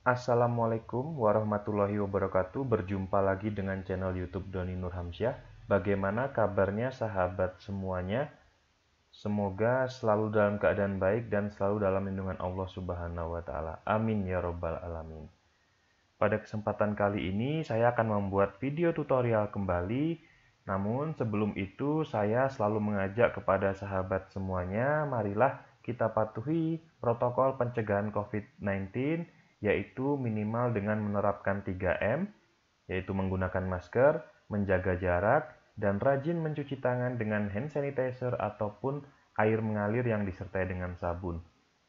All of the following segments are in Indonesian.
Assalamualaikum warahmatullahi wabarakatuh. Berjumpa lagi dengan channel YouTube Doni Nurhamsyah. Bagaimana kabarnya sahabat semuanya? Semoga selalu dalam keadaan baik dan selalu dalam lindungan Allah Subhanahu wa taala. Amin ya robbal alamin. Pada kesempatan kali ini saya akan membuat video tutorial kembali. Namun sebelum itu saya selalu mengajak kepada sahabat semuanya, marilah kita patuhi protokol pencegahan COVID-19, yaitu minimal dengan menerapkan 3M, yaitu menggunakan masker, menjaga jarak, dan rajin mencuci tangan dengan hand sanitizer ataupun air mengalir yang disertai dengan sabun.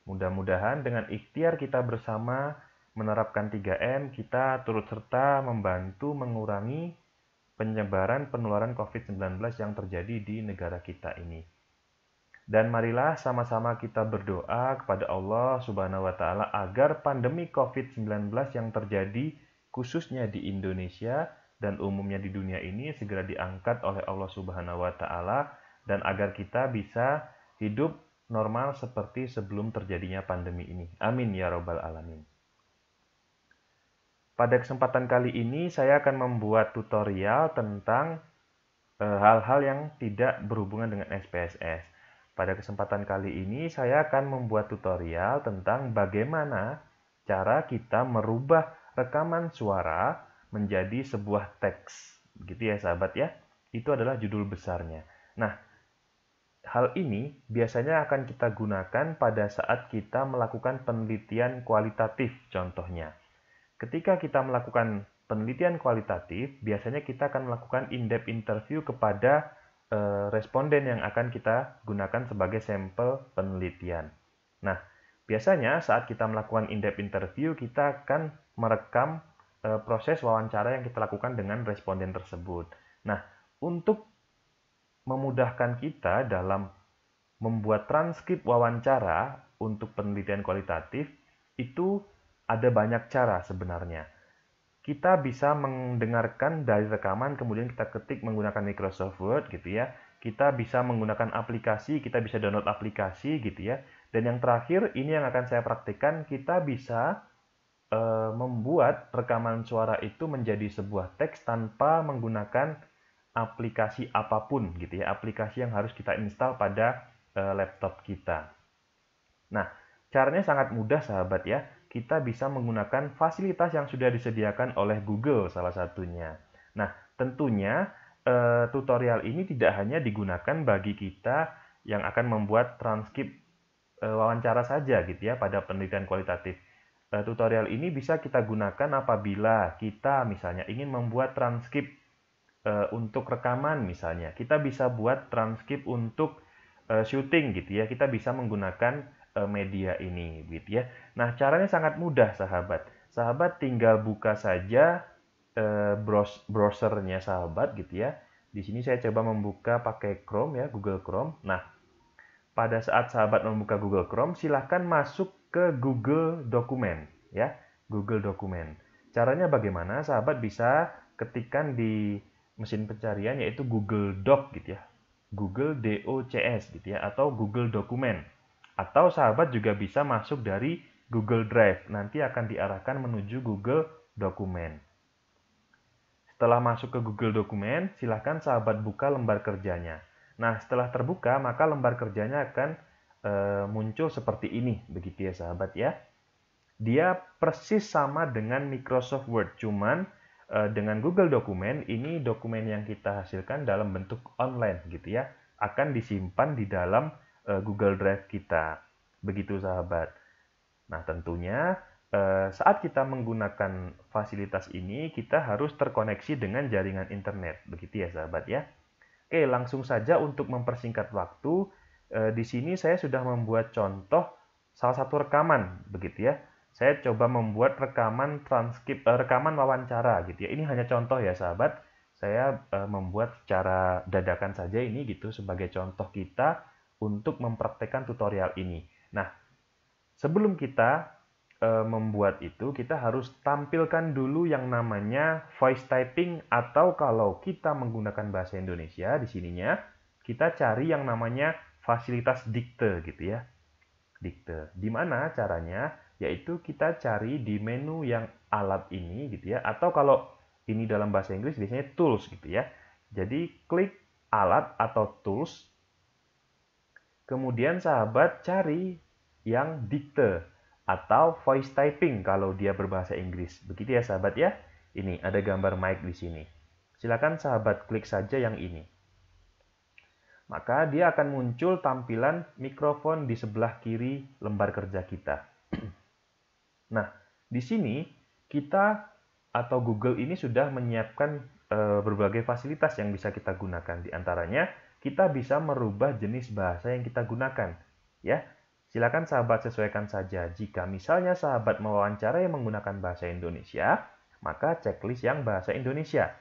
Mudah-mudahan dengan ikhtiar kita bersama menerapkan 3M, kita turut serta membantu mengurangi penyebaran penularan COVID-19 yang terjadi di negara kita ini. Dan marilah sama-sama kita berdoa kepada Allah Subhanahu wa taala agar pandemi COVID-19 yang terjadi khususnya di Indonesia dan umumnya di dunia ini segera diangkat oleh Allah Subhanahu wa taala dan agar kita bisa hidup normal seperti sebelum terjadinya pandemi ini. Amin ya robbal alamin. Pada kesempatan kali ini saya akan membuat tutorial tentang hal-hal yang tidak berhubungan dengan SPSS. Pada kesempatan kali ini saya akan membuat tutorial tentang bagaimana cara kita merubah rekaman suara menjadi sebuah teks. Begitu ya sahabat ya. Itu adalah judul besarnya. Nah, hal ini biasanya akan kita gunakan pada saat kita melakukan penelitian kualitatif contohnya. Ketika kita melakukan penelitian kualitatif, biasanya kita akan melakukan in-depth interview kepada responden yang akan kita gunakan sebagai sampel penelitian. Nah, biasanya saat kita melakukan in-depth interview, kita akan merekam proses wawancara yang kita lakukan dengan responden tersebut. Nah, untuk memudahkan kita dalam membuat transkrip wawancara untuk penelitian kualitatif, itu ada banyak cara sebenarnya. Kita bisa mendengarkan dari rekaman, kemudian kita ketik menggunakan Microsoft Word gitu ya. Kita bisa menggunakan aplikasi, kita bisa download aplikasi gitu ya. Dan yang terakhir, ini yang akan saya praktikkan, kita bisa membuat rekaman suara itu menjadi sebuah teks tanpa menggunakan aplikasi apapun gitu ya. Aplikasi yang harus kita install pada laptop kita. Nah, caranya sangat mudah sahabat ya. Kita bisa menggunakan fasilitas yang sudah disediakan oleh Google salah satunya. Nah, tentunya tutorial ini tidak hanya digunakan bagi kita yang akan membuat transkrip wawancara saja gitu ya pada penelitian kualitatif. Tutorial ini bisa kita gunakan apabila kita misalnya ingin membuat transkrip untuk rekaman misalnya. Kita bisa buat transkrip untuk syuting gitu ya. Kita bisa menggunakan media ini gitu ya. Nah, caranya sangat mudah sahabat. Sahabat tinggal buka saja browsernya sahabat gitu ya. Di sini saya coba membuka pakai Chrome ya, Google Chrome. Nah, pada saat sahabat membuka Google Chrome, silahkan masuk ke Google Dokumen ya, Google Dokumen. Caranya bagaimana? Sahabat bisa ketikkan di mesin pencarian yaitu Google Doc gitu ya. Google DOCS gitu ya, atau Google Dokumen. Atau sahabat juga bisa masuk dari Google Drive, nanti akan diarahkan menuju Google Dokumen. Setelah masuk ke Google Dokumen, silahkan sahabat buka lembar kerjanya. Nah, setelah terbuka, maka lembar kerjanya akan muncul seperti ini, begitu ya sahabat ya. Dia persis sama dengan Microsoft Word, cuman dengan Google Dokumen, ini dokumen yang kita hasilkan dalam bentuk online gitu ya, akan disimpan di dalam Google Drive kita. Begitu sahabat. Nah, tentunya saat kita menggunakan fasilitas ini, kita harus terkoneksi dengan jaringan internet. Begitu ya sahabat ya. Oke, langsung saja untuk mempersingkat waktu, di sini saya sudah membuat contoh salah satu rekaman begitu ya. Saya coba membuat rekaman transkrip rekaman wawancara gitu ya. Ini hanya contoh ya sahabat. Saya membuat secara dadakan saja ini gitu sebagai contoh kita untuk mempraktekkan tutorial ini. Nah, sebelum kita membuat itu, kita harus tampilkan dulu yang namanya voice typing, atau kalau kita menggunakan bahasa Indonesia di sininya, kita cari yang namanya fasilitas dikte gitu ya. Dikte. Di mana caranya? yaitu kita cari di menu yang alat ini gitu ya, atau kalau ini dalam bahasa Inggris biasanya tools gitu ya. Jadi klik alat atau tools, kemudian sahabat cari yang dikte atau voice typing kalau dia berbahasa Inggris. Begitu ya sahabat ya. Ini ada gambar mic di sini. Silakan sahabat klik saja yang ini. Maka dia akan muncul tampilan mikrofon di sebelah kiri lembar kerja kita. Nah, di sini kita atau Google ini sudah menyiapkan berbagai fasilitas yang bisa kita gunakan. Di antaranya, kita bisa merubah jenis bahasa yang kita gunakan. Ya, silakan sahabat sesuaikan saja. Jika misalnya sahabat mewawancara yang menggunakan bahasa Indonesia, maka checklist yang bahasa Indonesia.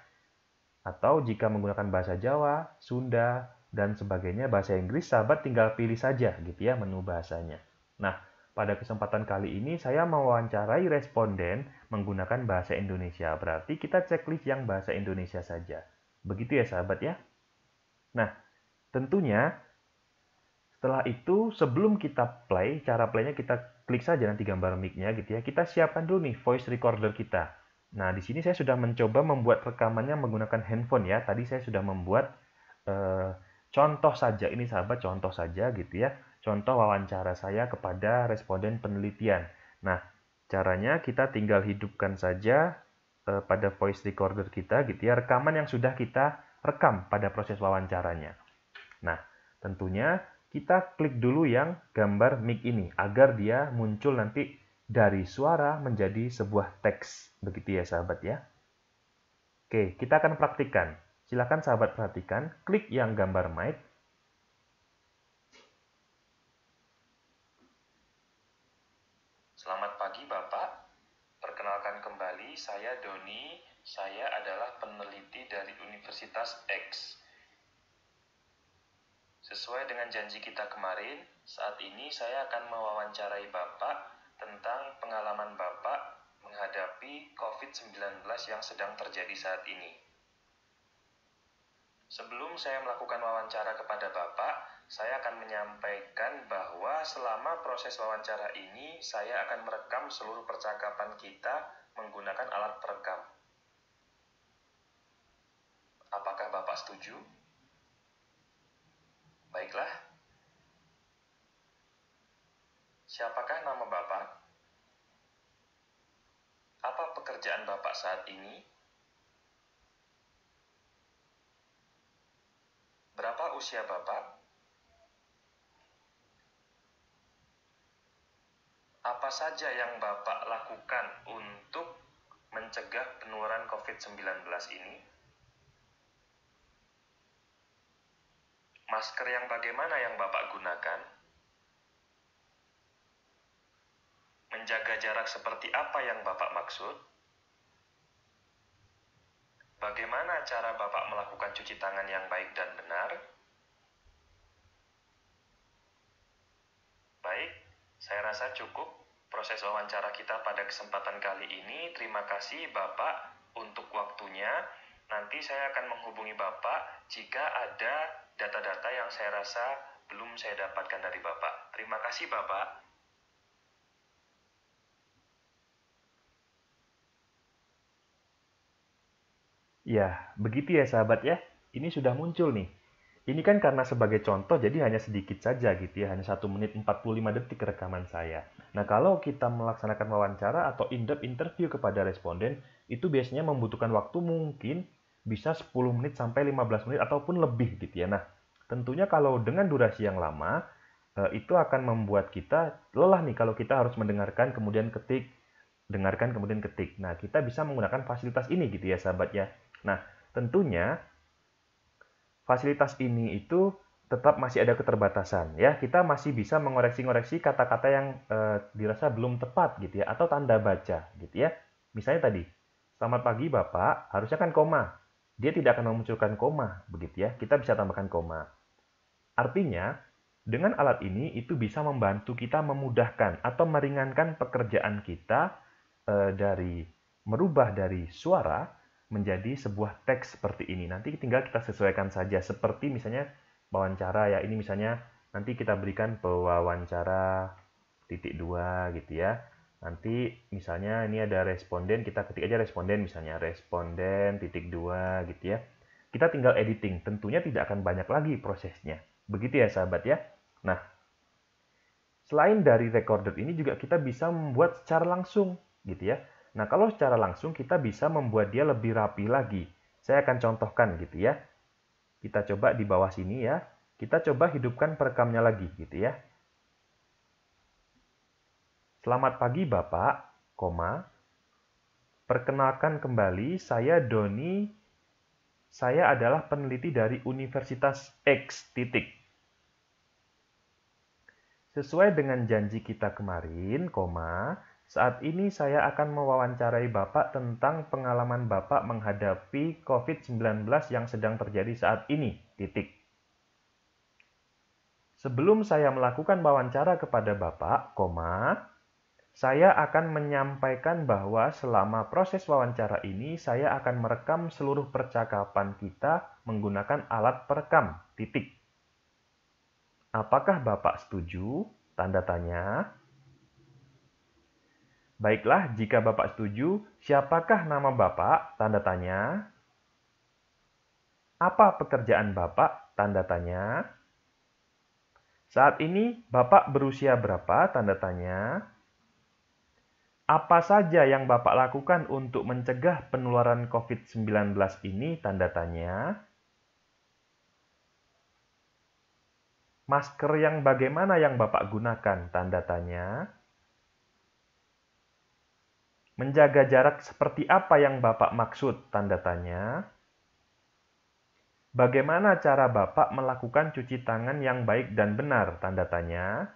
Atau jika menggunakan bahasa Jawa, Sunda, dan sebagainya bahasa Inggris, sahabat tinggal pilih saja gitu ya menu bahasanya. Nah, pada kesempatan kali ini saya mewawancarai responden menggunakan bahasa Indonesia. Berarti kita checklist yang bahasa Indonesia saja. Begitu ya sahabat ya. Nah, tentunya setelah itu sebelum kita play, cara playnya kita klik saja nanti gambar mic-nya gitu ya. Kita siapkan dulu nih voice recorder kita. Nah, di sini saya sudah mencoba membuat rekamannya menggunakan handphone ya. Tadi saya sudah membuat contoh saja, ini sahabat contoh saja gitu ya. Contoh wawancara saya kepada responden penelitian. Nah, caranya kita tinggal hidupkan saja pada voice recorder kita gitu ya, rekaman yang sudah kita rekam pada proses wawancaranya. Nah, tentunya kita klik dulu yang gambar mic ini agar dia muncul nanti dari suara menjadi sebuah teks. Begitu ya sahabat ya. Oke, kita akan praktikkan. Silakan sahabat perhatikan, klik yang gambar mic. Selamat pagi Bapak, perkenalkan kembali saya Doni, saya adalah peneliti dari Universitas X. Sesuai dengan janji kita kemarin, saat ini saya akan mewawancarai Bapak tentang pengalaman Bapak menghadapi COVID-19 yang sedang terjadi saat ini. Sebelum saya melakukan wawancara kepada Bapak, saya akan menyampaikan bahwa selama proses wawancara ini, saya akan merekam seluruh percakapan kita menggunakan alat perekam. Apakah Bapak setuju? Baiklah. Siapakah nama Bapak? Apa pekerjaan Bapak saat ini? Berapa usia Bapak? Apa saja yang Bapak lakukan untuk mencegah penularan COVID-19 ini? Masker yang bagaimana yang Bapak gunakan? Menjaga jarak seperti apa yang Bapak maksud? Bagaimana cara Bapak melakukan cuci tangan yang baik dan benar? Baik, saya rasa cukup proses wawancara kita pada kesempatan kali ini. Terima kasih Bapak untuk waktunya. Nanti saya akan menghubungi Bapak jika ada data-data yang saya rasa belum saya dapatkan dari Bapak. Terima kasih Bapak. Ya, begitu ya sahabat ya. Ini sudah muncul nih. Ini kan karena sebagai contoh, jadi hanya sedikit saja gitu ya. Hanya 1 menit 45 detik rekaman saya. Nah, kalau kita melaksanakan wawancara atau in-depth interview kepada responden, itu biasanya membutuhkan waktu mungkin bisa 10 menit sampai 15 menit ataupun lebih gitu ya. Nah, tentunya kalau dengan durasi yang lama, itu akan membuat kita lelah nih kalau kita harus mendengarkan kemudian ketik, dengarkan kemudian ketik. Nah, kita bisa menggunakan fasilitas ini gitu ya sahabat ya. Nah, tentunya fasilitas ini itu tetap masih ada keterbatasan ya. Kita masih bisa mengoreksi-ngoreksi kata-kata yang dirasa belum tepat gitu ya, atau tanda baca gitu ya. Misalnya tadi, selamat pagi Bapak, harusnya kan koma. Dia tidak akan memunculkan koma begitu ya. Kita bisa tambahkan koma. Artinya, dengan alat ini itu bisa membantu kita memudahkan atau meringankan pekerjaan kita dari merubah dari suara menjadi sebuah teks seperti ini. Nanti tinggal kita sesuaikan saja. Seperti misalnya wawancara ya. Ini misalnya nanti kita berikan pewawancara titik 2 gitu ya. Nanti misalnya ini ada responden, kita ketik aja responden, misalnya responden titik 2 gitu ya. Kita tinggal editing, tentunya tidak akan banyak lagi prosesnya. Begitu ya sahabat ya. Nah, selain dari recorded ini juga kita bisa membuat secara langsung gitu ya. Nah, kalau secara langsung kita bisa membuat dia lebih rapi lagi. Saya akan contohkan gitu ya. Kita coba di bawah sini ya. Kita coba hidupkan perekamnya lagi gitu ya. Selamat pagi Bapak, perkenalkan kembali, saya Doni. Saya adalah peneliti dari Universitas X. Sesuai dengan janji kita kemarin, saat ini saya akan mewawancarai Bapak tentang pengalaman Bapak menghadapi COVID-19 yang sedang terjadi saat ini. Sebelum saya melakukan wawancara kepada Bapak, saya akan menyampaikan bahwa selama proses wawancara ini saya akan merekam seluruh percakapan kita menggunakan alat perekam. Apakah Bapak setuju? Tanda tanya. Baiklah, jika Bapak setuju, siapakah nama Bapak? Tanda tanya. Apa pekerjaan Bapak? Tanda tanya. Saat ini Bapak berusia berapa? Tanda tanya. Apa saja yang Bapak lakukan untuk mencegah penularan COVID-19 ini? Tanda tanya. Masker yang bagaimana yang Bapak gunakan? Tanda tanya. Menjaga jarak seperti apa yang Bapak maksud? Tanda tanya. Bagaimana cara Bapak melakukan cuci tangan yang baik dan benar? Tanda tanya.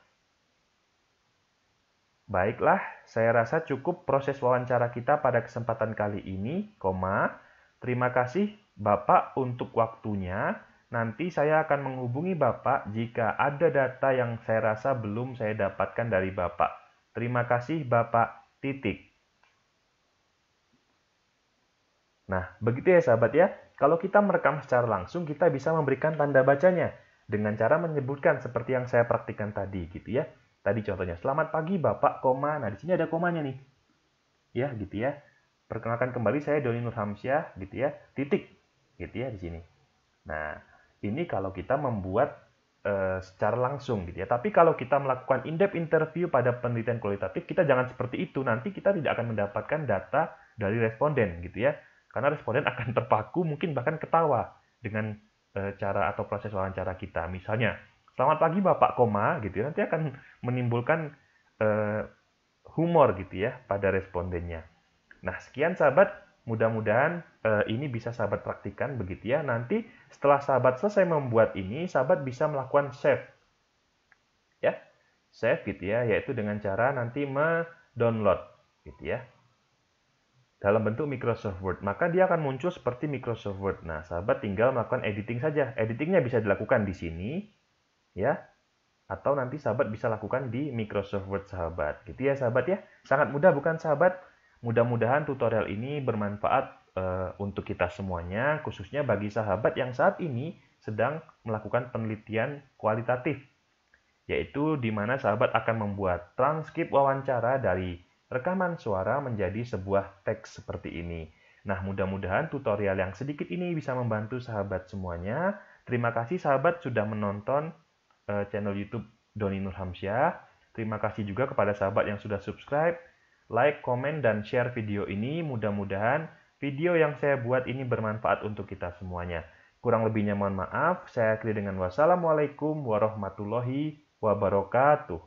Baiklah, saya rasa cukup proses wawancara kita pada kesempatan kali ini, terima kasih Bapak untuk waktunya. Nanti saya akan menghubungi Bapak jika ada data yang saya rasa belum saya dapatkan dari Bapak. Terima kasih Bapak, Nah, begitu ya sahabat ya. Kalau kita merekam secara langsung, kita bisa memberikan tanda bacanya dengan cara menyebutkan seperti yang saya praktikkan tadi gitu ya. Tadi contohnya, selamat pagi Bapak, Nah, di sini ada komanya nih. Ya, gitu ya. Perkenalkan kembali saya Doni Nurhamsyah, gitu ya. Titik, gitu ya di sini. Nah, ini kalau kita membuat secara langsung gitu ya. Tapi kalau kita melakukan in-depth interview pada penelitian kualitatif, kita jangan seperti itu. Nanti kita tidak akan mendapatkan data dari responden gitu ya. Karena responden akan terpaku, mungkin bahkan ketawa dengan cara atau proses wawancara kita. Misalnya, selamat pagi Bapak, gitu ya. Nanti akan menimbulkan humor gitu ya pada respondennya. Nah, sekian sahabat. Mudah-mudahan ini bisa sahabat praktikan begitu ya. Nanti setelah sahabat selesai membuat ini, sahabat bisa melakukan save. Ya, save gitu ya, yaitu dengan cara nanti mendownload gitu ya. Dalam bentuk Microsoft Word, maka dia akan muncul seperti Microsoft Word. Nah, sahabat tinggal melakukan editing saja. Editingnya bisa dilakukan di sini, ya, atau nanti sahabat bisa lakukan di Microsoft Word sahabat. Gitu ya sahabat ya. Sangat mudah bukan sahabat? Mudah-mudahan tutorial ini bermanfaat untuk kita semuanya, khususnya bagi sahabat yang saat ini sedang melakukan penelitian kualitatif, yaitu di mana sahabat akan membuat transkrip wawancara dari rekaman suara menjadi sebuah teks seperti ini. Nah, mudah-mudahan tutorial yang sedikit ini bisa membantu sahabat semuanya. Terima kasih sahabat sudah menonton channel YouTube Doni Nurhamsyah. Terima kasih juga kepada sahabat yang sudah subscribe, like, komen, dan share video ini. Mudah-mudahan video yang saya buat ini bermanfaat untuk kita semuanya. Kurang lebihnya mohon maaf. Saya akhiri dengan wassalamualaikum warahmatullahi wabarakatuh.